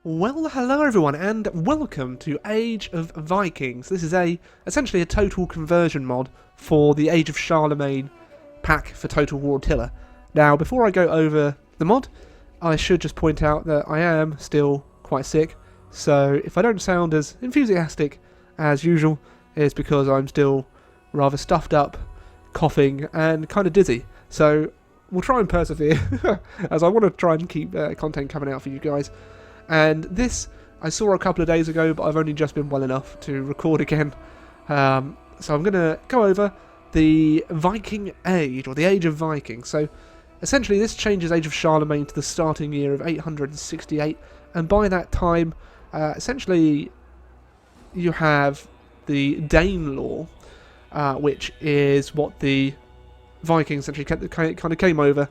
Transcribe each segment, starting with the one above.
Well, hello everyone, and welcome to Age of Vikings. This is essentially a total conversion mod for the Age of Charlemagne pack for Total War Attila. Now, before I go over the mod, I should just point out that I am still quite sick, so if I don't sound as enthusiastic as usual, it's because I'm still rather stuffed up, coughing, and kind of dizzy. So we'll try and persevere, as I want to try and keep content coming out for you guys. And this I saw a couple of days ago, but I've only just been well enough to record again. So I'm going to go over the Viking Age, or the Age of Vikings. So essentially this changes Age of Charlemagne to the starting year of 868, and by that time, essentially you have the Danelaw, which is what the Vikings essentially kind of came over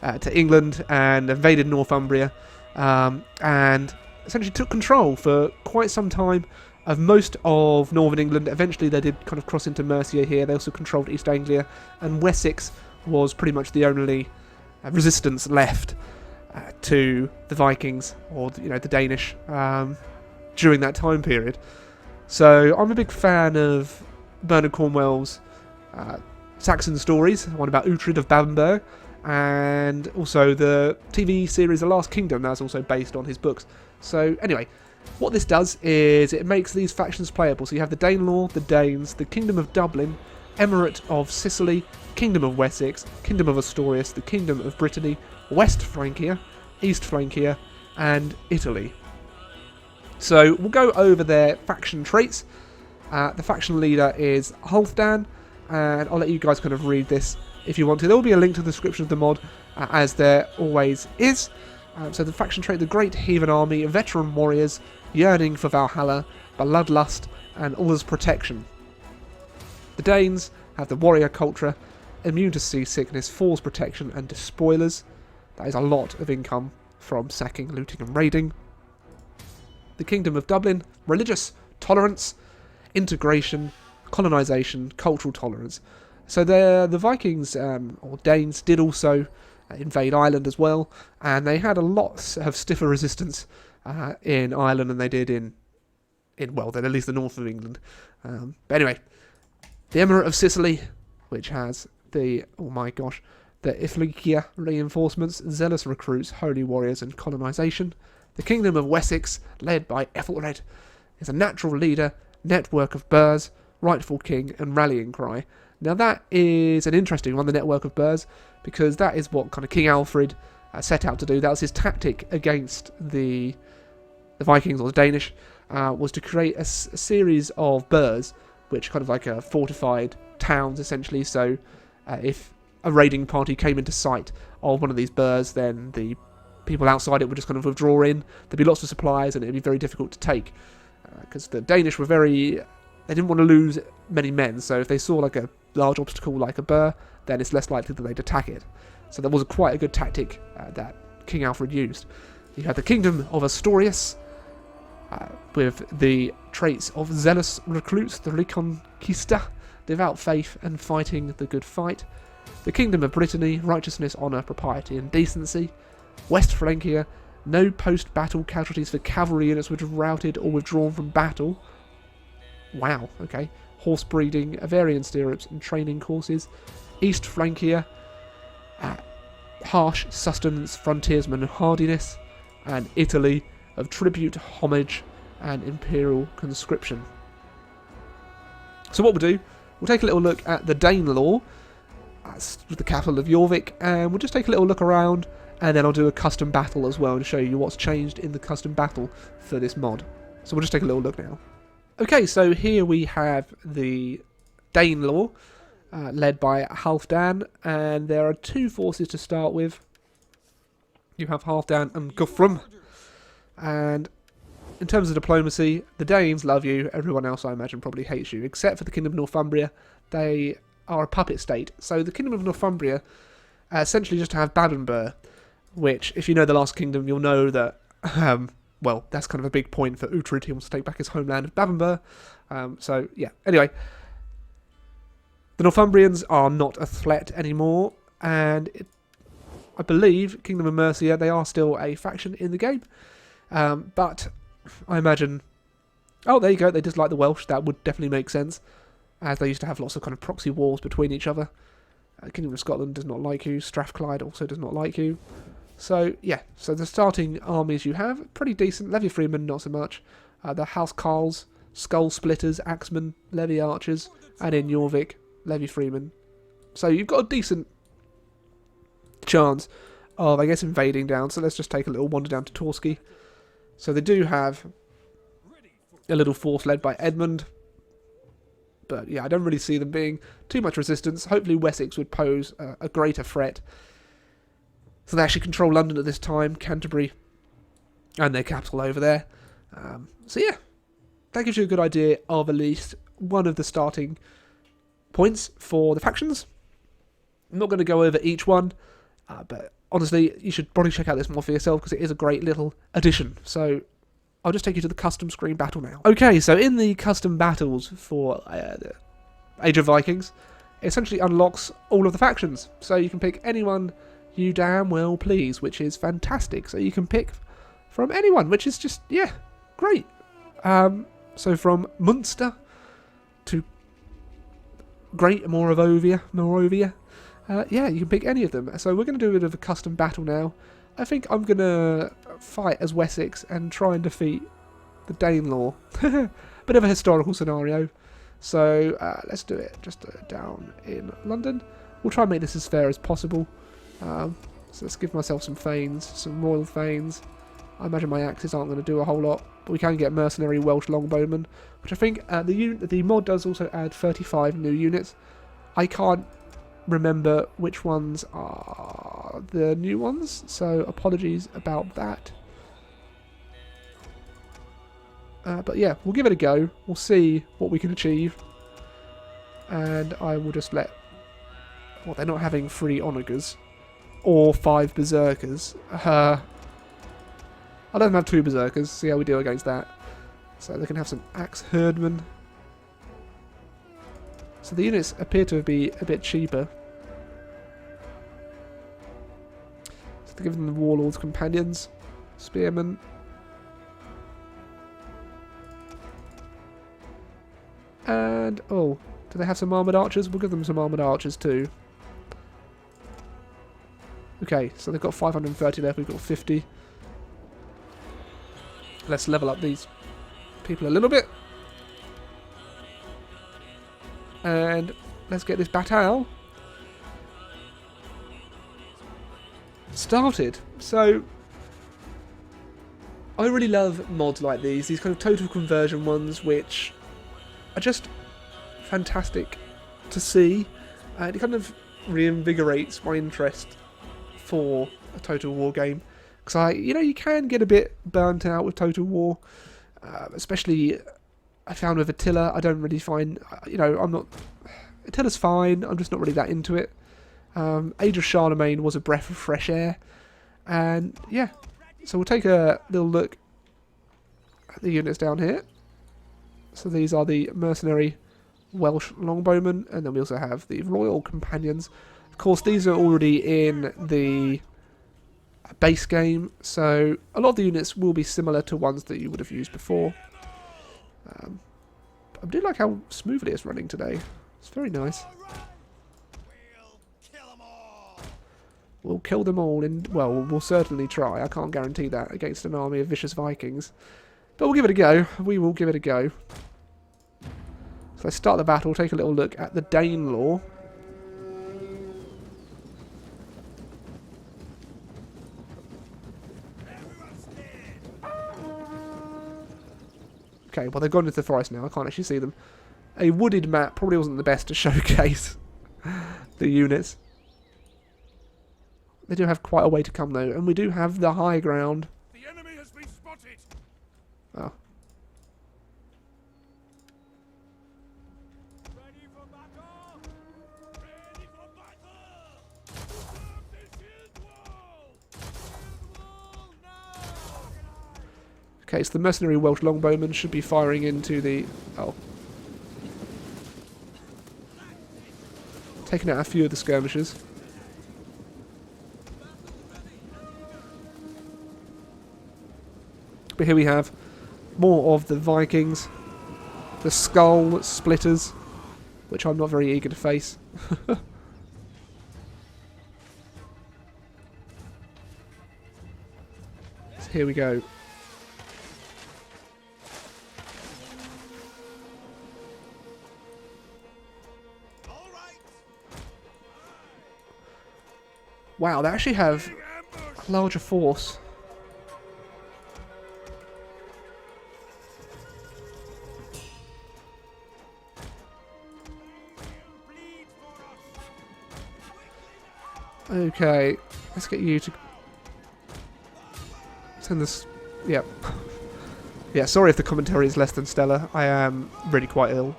to England and invaded Northumbria. And essentially took control for quite some time of most of northern England. Eventually they did kind of cross into Mercia here. They also controlled East Anglia, and Wessex was pretty much the only resistance left to the Vikings, or the Danish, during that time period. So I'm a big fan of Bernard Cornwell's Saxon stories, one about Uhtred of Bamberg, and also the TV series The Last Kingdom, that's also based on his books. So anyway, what this does is it makes these factions playable. So you have the Danelaw, the Danes, the Kingdom of Dublin, Emirate of Sicily, Kingdom of Wessex, Kingdom of Asturias, the Kingdom of Brittany, West Francia, East Francia, and Italy. So we'll go over their faction traits. The faction leader is Halfdan, and I'll let you guys kind of read this if you want to. There will be a link to the description of the mod, as there always is. So the faction trait: the Great Heathen Army, veteran warriors, yearning for Valhalla, bloodlust, and others' protection. The Danes have the warrior culture, immune to seasickness, force protection, and despoilers. That is a lot of income from sacking, looting, and raiding. The Kingdom of Dublin: religious tolerance, integration, colonisation, cultural tolerance. So the Vikings, or Danes, did also invade Ireland as well, and they had a lot of stiffer resistance in Ireland than they did in then at least the north of England. But anyway, the Emirate of Sicily, which has the Iflikia reinforcements, zealous recruits, holy warriors, and colonisation. The Kingdom of Wessex, led by Ethelred, is a natural leader, network of burghs, rightful king, and rallying cry. Now that is an interesting one, the network of burghs, because that is what kind of King Alfred set out to do. That was his tactic against the Vikings, or the Danish, was to create a series of burghs, which kind of like fortified towns essentially. So if a raiding party came into sight of one of these burghs, then the people outside it would just kind of withdraw in. There'd be lots of supplies, and it'd be very difficult to take, because the Danish were they didn't want to lose many men, so if they saw like a large obstacle like a burh, then it's less likely that they'd attack it. So that was quite a good tactic that King Alfred used. You had the Kingdom of Asturias, with the traits of zealous recruits, the Reconquista, devout faith, and fighting the good fight. The Kingdom of Brittany: righteousness, honour, propriety, and decency. West Francia: no post-battle casualties for cavalry units which have routed or withdrawn from battle. Wow, okay. Horse breeding, Avarian stirrups, and training courses. East Francia: harsh sustenance, frontiersman, and hardiness. And Italy: of tribute, homage, and imperial conscription. So what we'll do, we'll take a little look at the Danelaw, the capital of Jorvik, and we'll just take a little look around, and then I'll do a custom battle as well and show you what's changed in the custom battle for this mod. So we'll just take a little look now. Okay, so here we have the Danelaw, led by Halfdan, and there are two forces to start with. You have Halfdan and Guthrum, and in terms of diplomacy, the Danes love you, everyone else I imagine probably hates you, except for the Kingdom of Northumbria. They are a puppet state. So the Kingdom of Northumbria essentially just have Badenburg, which, if you know The Last Kingdom, you'll know that well, that's kind of a big point for Uhtred. He wants to take back his homeland of Bamberg. So, yeah. Anyway, the Northumbrians are not a threat anymore, and I believe Kingdom of Mercia, they are still a faction in the game. But I imagine... Oh, there you go. They dislike the Welsh. That would definitely make sense, as they used to have lots of kind of proxy wars between each other. Kingdom of Scotland does not like you. Strathclyde also does not like you. So, yeah. So the starting armies you have, pretty decent. Levy Freemen, not so much. The House Carls, Skull Splitters, Axemen, Levy Archers, and in Jorvik, Levy Freemen. So you've got a decent chance of, I guess, invading down. So let's just take a little wander down to Torski. So they do have a little force led by Edmund. But yeah, I don't really see them being too much resistance. Hopefully Wessex would pose a greater threat. So they actually control London at this time, Canterbury, and their capital over there. So yeah, that gives you a good idea of at least one of the starting points for the factions. I'm not going to go over each one, but honestly, you should probably check out this mod for yourself because it is a great little addition. So I'll just take you to the custom screen battle now. Okay, so in the custom battles for the Age of Vikings, it essentially unlocks all of the factions. So you can pick anyone you damn well please, which is fantastic. So you can pick from anyone, which is just, yeah, great. So from Munster to Great Moravia, yeah, you can pick any of them. So we're going to do a bit of a custom battle now. I think I'm going to fight as Wessex and try and defeat the Danelaw. Bit of a historical scenario. So let's do it just down in London. We'll try and make this as fair as possible. So let's give myself some Thanes, some Royal Thanes. I imagine my axes aren't going to do a whole lot, but we can get mercenary Welsh longbowmen, which I think the mod does also add 35 new units. I can't remember which ones are the new ones, so apologies about that. But yeah, we'll give it a go. We'll see what we can achieve. And I will just let... Well, they're not having 3 onagers. Or 5 berserkers. I'll let them have 2 berserkers. See how we do against that. So they can have some axe herdmen. So the units appear to be a bit cheaper. So to give them the warlords companions. Spearmen. And, oh, do they have some armoured archers? We'll give them some armoured archers too. Okay, so they've got 530 left, we've got 50. Let's level up these people a little bit. And let's get this battle started. So, I really love mods like these kind of total conversion ones, which are just fantastic to see, and it kind of reinvigorates my interest for a Total War game, because you can get a bit burnt out with Total War, especially I found with Attila. I don't really find, Attila's fine, I'm just not really that into it. Age of Charlemagne was a breath of fresh air, and yeah, so we'll take a little look at the units down here. So these are the mercenary Welsh longbowmen, and then we also have the royal companions. Of course, these are already in the base game, so a lot of the units will be similar to ones that you would have used before. I do like how smoothly it's running today. It's very nice. We'll kill them all well, we'll certainly try. I can't guarantee that against an army of vicious Vikings. But we'll give it a go. We will give it a go. So let's start the battle, take a little look at the Danelaw. Okay, well they've gone into the forest now, I can't actually see them. A wooded map probably wasn't the best to showcase the units. They do have quite a way to come though, and we do have the high ground. The enemy has been spotted. Oh. Ready for battle! Ready for battle! Up the shield wall! Shield wall now! Okay, so the mercenary Welsh longbowmen should be firing into the... Oh. Taking out a few of the skirmishers. But here we have more of the Vikings. The skull splitters, which I'm not very eager to face. So here we go. Wow, they actually have a larger force. Okay, let's get you to send this. Yep. Yeah, sorry if the commentary is less than stellar. I am really quite ill.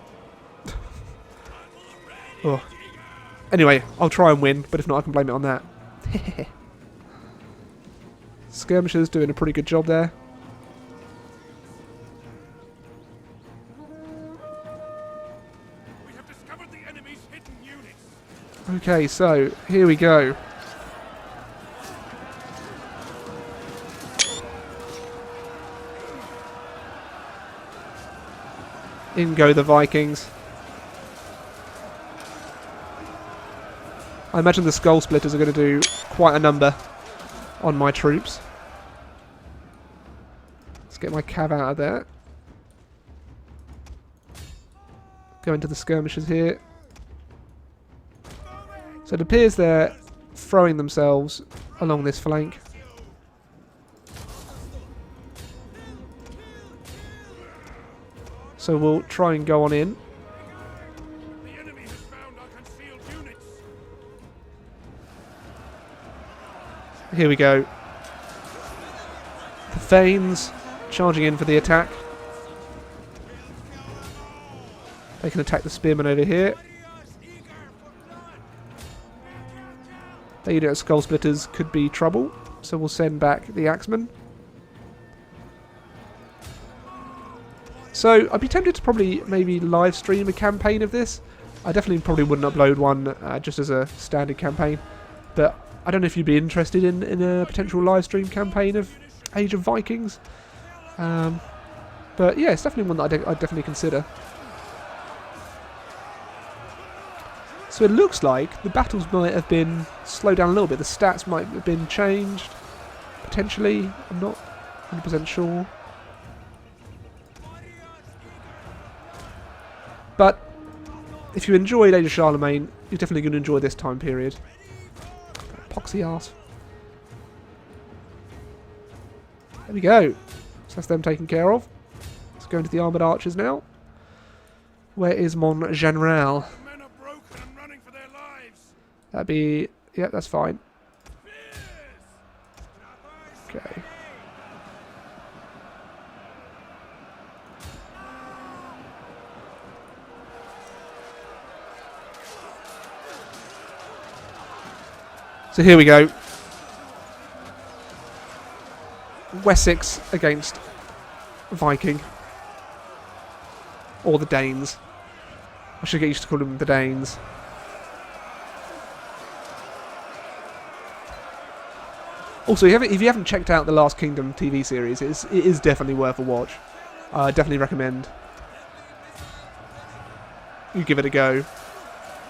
Oh. Anyway, I'll try and win, but if not, I can blame it on that. Skirmishers doing a pretty good job there. We have discovered the enemy's hidden units. Okay, so here we go. In go the Vikings. I imagine the skull splitters are going to do quite a number on my troops. Let's get my cav out of there. Go into the skirmishers here. So it appears they're throwing themselves along this flank. So we'll try and go on in. The enemy has found our concealed units. Here we go. The Thanes charging in for the attack. They can attack the spearmen over here. The unit of skull splitters could be trouble, so we'll send back the axemen. So I'd be tempted to probably maybe live stream a campaign of this. I definitely probably wouldn't upload one just as a standard campaign, but I don't know if you'd be interested in a potential live stream campaign of Age of Vikings. But yeah, it's definitely one that I'd definitely consider. So it looks like the battles might have been slowed down a little bit. The stats might have been changed, potentially. I'm not 100% sure. But if you enjoyed Age of Charlemagne, you're definitely going to enjoy this time period. Poxy arse. There we go. So that's them taken care of. Let's go into the armoured archers now. Where is Mon General? The men are broken and running for their lives. That'd be... yeah, that's fine. Okay. So here we go. Wessex against Viking. Or the Danes. I should get used to calling them the Danes. Also, if you haven't checked out the Last Kingdom TV series, it is definitely worth a watch. I definitely recommend you give it a go.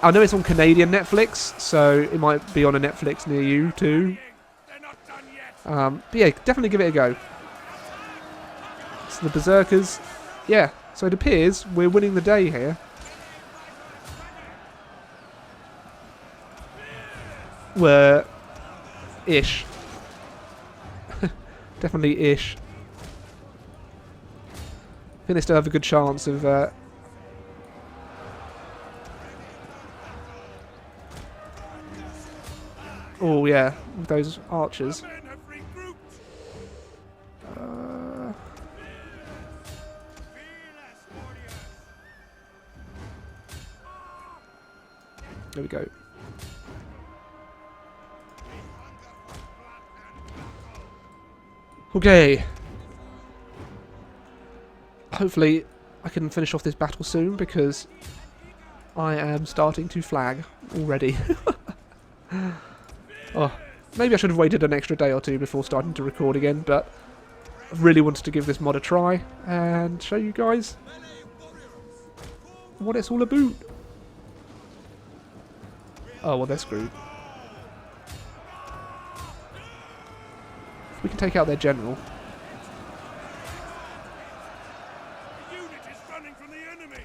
I know it's on Canadian Netflix, so it might be on a Netflix near you too. They're not done yet. But yeah, definitely give it a go. So the Berserkers, yeah. So it appears we're winning the day here. We're ish. Definitely ish. I think they still have a good chance of oh yeah, with those archers. Men have regrouped. There we go. Okay. Hopefully I can finish off this battle soon because I am starting to flag already. Oh, maybe I should have waited an extra day or two before starting to record again, but really wanted to give this mod a try and show you guys what it's all about. Oh, well, they're screwed. We can take out their general. The unit is running from the enemy.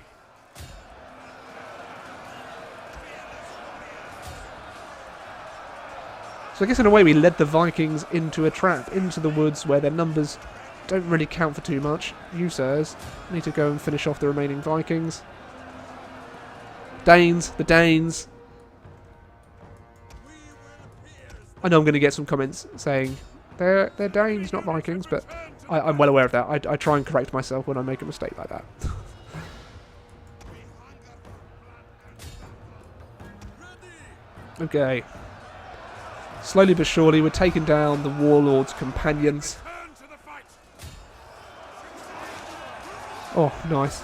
So I guess in a way we led the Vikings into a trap, into the woods where their numbers don't really count for too much. You, sirs, need to go and finish off the remaining Vikings. Danes, the Danes. I know I'm going to get some comments saying they're Danes, not Vikings, but I'm well aware of that. I try and correct myself when I make a mistake like that. Okay. Slowly but surely, we're taking down the warlord's companions. Turn to the fight. Oh, nice.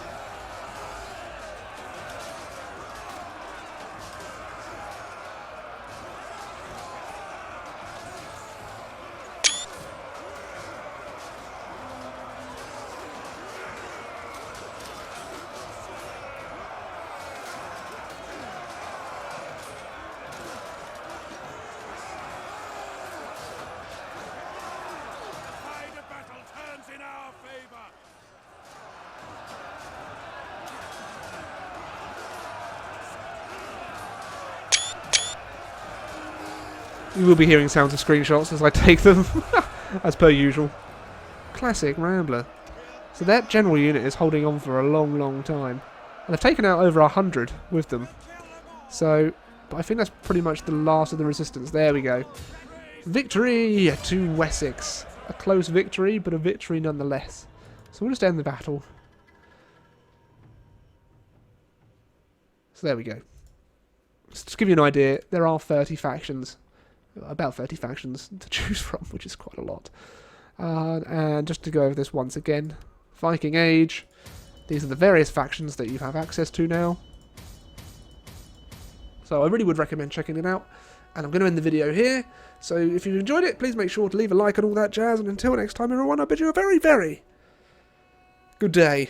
Tide of battle turns in our favor. You will be hearing sounds of screenshots as I take them, as per usual. Classic Rambler. So that general unit is holding on for a long, long time. And they've taken out over 100 with them. So, but I think that's pretty much the last of the resistance. There we go. Victory to Wessex. A close victory, but a victory nonetheless. So we'll just end the battle. So there we go. Just to give you an idea, there are 30 factions. About 30 factions to choose from, which is quite a lot. And just to go over this once again. Viking Age. These are the various factions that you have access to now. So I really would recommend checking it out. And I'm going to end the video here. So if you enjoyed it, please make sure to leave a like and all that jazz. And until next time, everyone, I bid you a very, very good day.